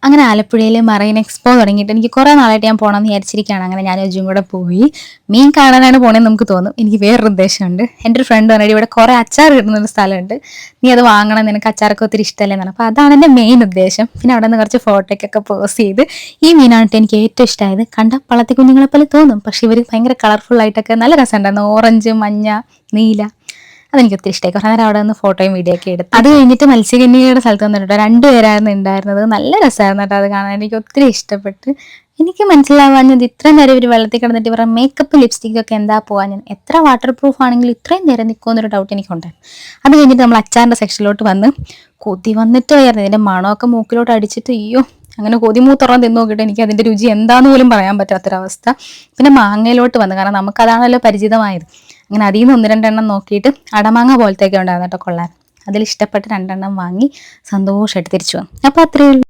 അങ്ങനെ ആലപ്പുഴയിൽ marine expo തുടങ്ങിയിട്ട് എനിക്ക് കുറേ നാളായിട്ട് ഞാൻ പോകണമെന്ന് വിചാരിച്ചിരിക്കുകയാണ്. അങ്ങനെ ഞാൻ അജും കൂടെ പോയി. മീൻ കാണാനാണ് പോണേന്ന് നമുക്ക് തോന്നും. എനിക്ക് വേറൊരു ഉദ്ദേശമുണ്ട്. എൻ്റെ ഒരു ഫ്രണ്ട് പറഞ്ഞിട്ട് ഇവിടെ കുറേ അച്ചാർ കിട്ടുന്നൊരു സ്ഥലമുണ്ട്, നീ അത് വാങ്ങണം, നിനക്ക് അച്ചാറൊക്കെ ഒത്തിരി ഇഷ്ടമല്ലേ എന്നാണ്. അപ്പോൾ അതാണ് എൻ്റെ മെയിൻ ഉദ്ദേശം. പിന്നെ അവിടെ നിന്ന് കുറച്ച് ഫോട്ടോയ്ക്കൊക്കെ പോസ്റ്റ് ചെയ്ത് ഈ മീനാണ് എനിക്ക് ഏറ്റവും ഇഷ്ടമായത്. കണ്ട പള്ളത്തി കുഞ്ഞുങ്ങളെ പോലെ തോന്നും, പക്ഷെ ഇവർ ഭയങ്കര കളർഫുൾ ആയിട്ടൊക്കെ നല്ല രസമുണ്ടായിരുന്നു. ഓറഞ്ച്, മഞ്ഞ, നീല, അതെനിക്ക് ഒത്തിരി ഇഷ്ടമായി. കുറേ നേരം അവിടെ നിന്ന് ഫോട്ടോയും വീഡിയോ ഒക്കെ എടുത്ത് അത് കഴിഞ്ഞിട്ട് മത്സ്യകന്യകയുടെ സ്ഥലത്ത് വന്നിട്ടോ 2 പേരായിരുന്നു ഉണ്ടായിരുന്നത്. നല്ല രസമായിരുന്നു കേട്ടോ അത് കാണാൻ, എനിക്ക് ഒത്തിരി ഇഷ്ടപ്പെട്ട്. എനിക്ക് മനസ്സിലാവാഞ്ഞത് ഇത്രയും നേരം ഇവർ വെള്ളത്തിൽ കിടന്നിട്ട് ഇവരുടെ മേക്കപ്പ് ലിപ്സ്റ്റിക്കൊക്കെ എന്താ പോകാൻ, ഞാൻ എത്ര വാട്ടർ പ്രൂഫ് ആണെങ്കിലും ഇത്രയും നേരം നിൽക്കുമെന്നൊരു ഡൗട്ട് എനിക്കുണ്ടായിരുന്നു. അത് കഴിഞ്ഞിട്ട് നമ്മൾ അച്ചാറിൻ്റെ സെക്ഷനിലോട്ട് വന്ന് കൊതി വന്നിട്ട് ആയിരുന്നു. ഇതിൻ്റെ മണമൊക്കെ മൂക്കിലോട്ട് അടിച്ചിട്ട് അയ്യോ, അങ്ങനെ കൊതിമൂത്തുറന്ന് തിന്നു നോക്കിയിട്ട് എനിക്ക് അതിൻ്റെ രുചി എന്താന്ന് പോലും പറയാൻ പറ്റാത്തൊരവസ്ഥ. പിന്നെ മാങ്ങയിലോട്ട് വന്നു, കാരണം നമുക്കതാണല്ലോ പരിചിതമായത്. അങ്ങനെ അതിൽ നിന്ന് 1-2 നോക്കിയിട്ട് അടമാങ്ങ പോലത്തെയൊക്കെ ഉണ്ടായിരുന്നു കേട്ടോ, കൊള്ളാൻ. അതിൽ ഇഷ്ടപ്പെട്ട് 2 വാങ്ങി സന്തോഷമായിട്ട് തിരിച്ചു വന്നു. അപ്പോൾ അത്രയേ ഉള്ളൂ.